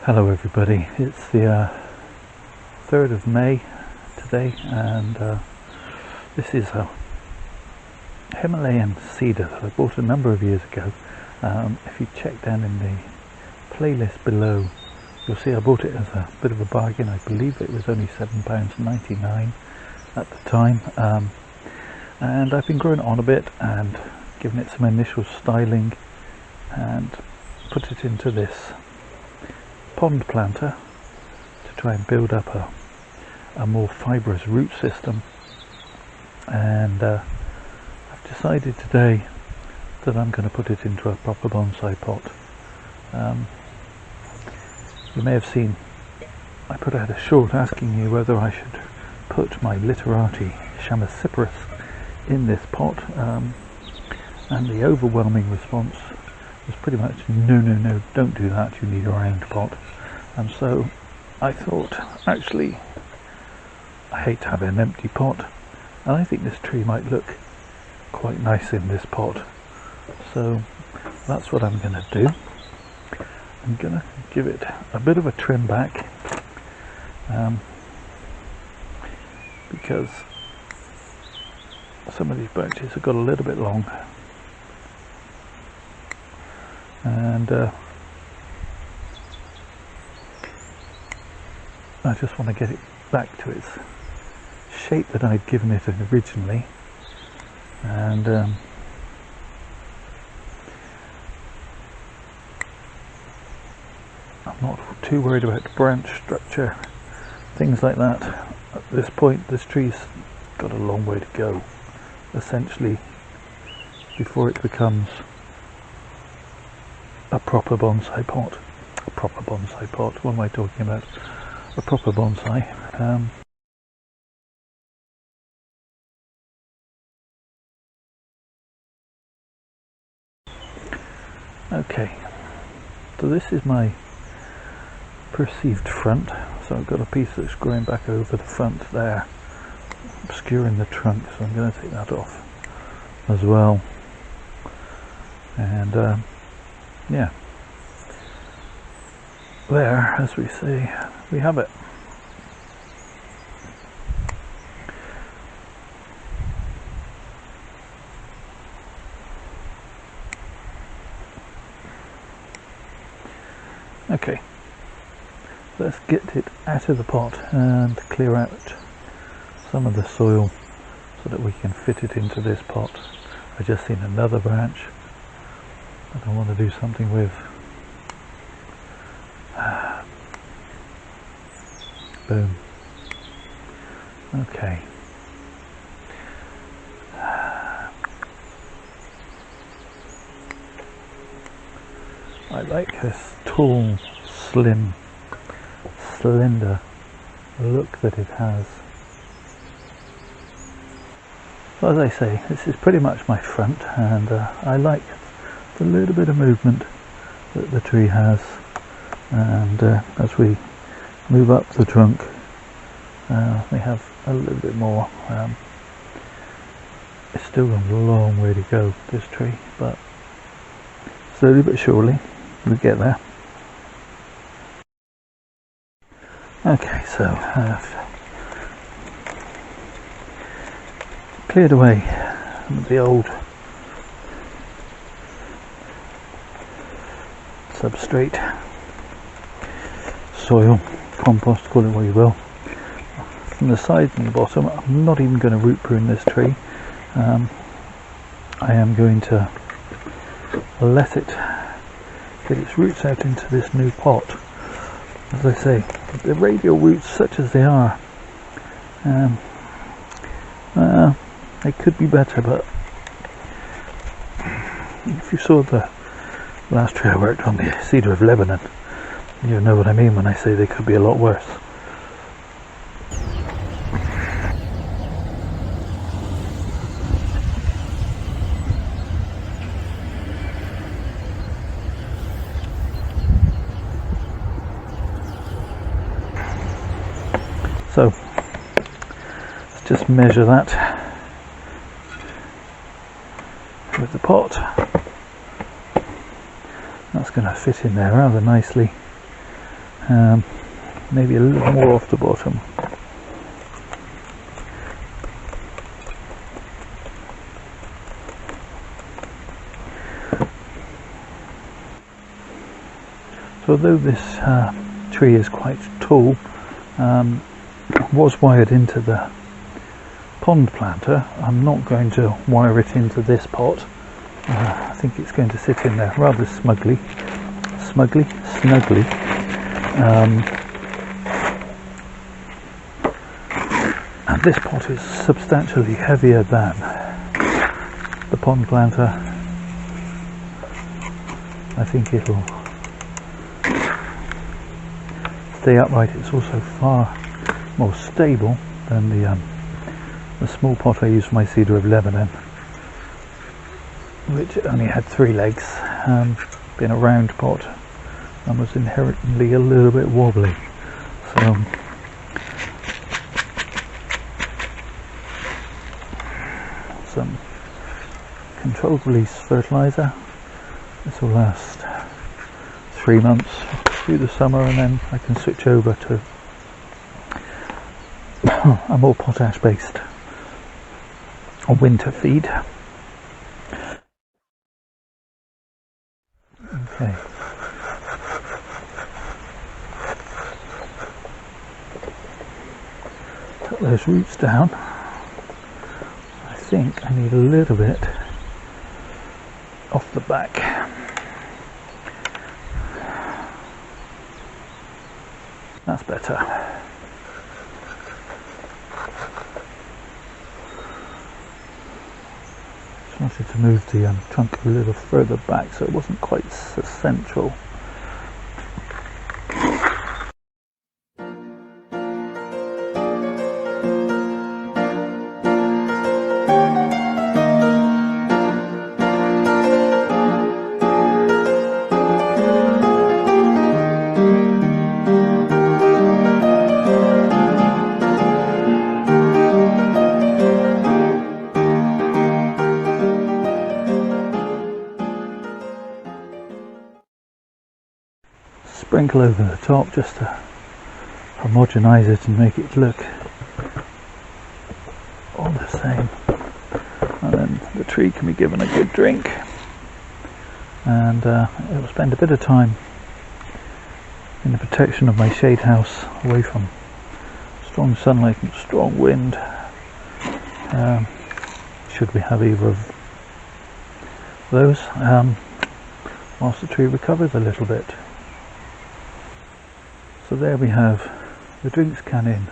Hello everybody, it's the 3rd of May today, and this is a Himalayan cedar that I bought a number of years ago. If you check down in the playlist below, you'll see I bought it as a bit of a bargain. I believe it was only £7.99 at the time, and I've been growing it on a bit and giving it some initial styling and put it into this pond planter to try and build up a more fibrous root system. And I've decided today that I'm going to put it into a proper bonsai pot. You may have seen I put out a short asking you whether I should put my literati Chamasippus in this pot, and the overwhelming response was pretty much no, don't do that, you need a round pot. And so I thought, actually, I hate having an empty pot, and I think this tree might look quite nice in this pot. So that's what I'm going to do. I'm going to give it a bit of a trim back, because some of these branches have got a little bit long, and I just want to get it back to its shape that I'd given it originally. And I'm not too worried about branch structure, things like that. At this point, this tree's got a long way to go, essentially, before it becomes a proper bonsai pot. A proper bonsai pot, what am I talking about? A proper bonsai. Okay, so this is my perceived front. So I've got a piece that's growing back over the front there, obscuring the trunk, so I'm going to take that off as well. And yeah, there, as we say, we have it. Okay, let's get it out of the pot and clear out some of the soil so that we can fit it into this pot. I just seen another branch that I want to do something with. Boom. Okay. I like this tall, slim, slender look that it has. So as I say, this is pretty much my front, and I like the little bit of movement that the tree has. And as we move up the trunk, we have a little bit more. It's still got a long way to go, this tree, but slowly but surely we get there. Okay, so I've cleared away some of the old substrate, soil, compost, call it what you will, from the sides and the bottom. I'm not even going to root prune this tree. I am going to let it get its roots out into this new pot. As I say, the radial roots, such as they are, they could be better, but if you saw the last tree I worked on, the Cedar of Lebanon, you know what I mean when I say they could be a lot worse. So let's just measure that with the pot. That's going to fit in there rather nicely. maybe a little more off the bottom. So although this tree is quite tall, was wired into the pond planter, I'm not going to wire it into this pot. I think it's going to sit in there rather snugly. And this pot is substantially heavier than the pond planter. I think it'll stay upright. It's also far more stable than the small pot I used for my Cedar of Lebanon, which only had 3 legs, being a round pot and was inherently a little bit wobbly. So some controlled release fertilizer. This will last 3 months through the summer, and then I can switch over to a more potash based winter feed. Okay. Put those roots down. I think I need a little bit off the back. That's better. Just wanted to move the trunk a little further back so it wasn't quite so central. Sprinkle over the top just to homogenize it and make it look all the same, and then the tree can be given a good drink, and it will spend a bit of time in the protection of my shade house away from strong sunlight and strong wind, should we have either of those, whilst the tree recovers a little bit. So there we have the drinks can in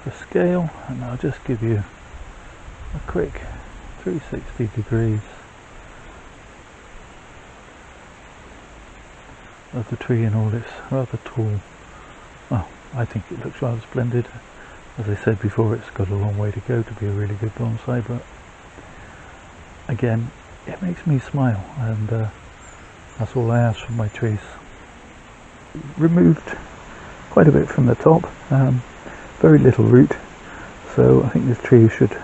for scale, and I'll just give you a quick 360 degrees of the tree in all its rather tall, well, I think it looks rather splendid. As I said before, it's got a long way to go to be a really good bonsai, but again, it makes me smile, and that's all I ask from my trees. Removed quite a bit from the top, very little root, so I think this tree should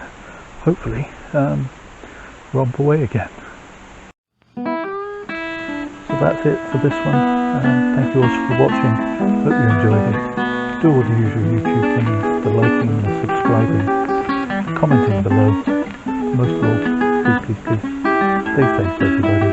hopefully romp away again. So that's it for this one. Thank you all for watching. Hope you enjoyed it. Do all the usual YouTube things, the liking, the subscribing, commenting below. Most of all, please stay safe everybody.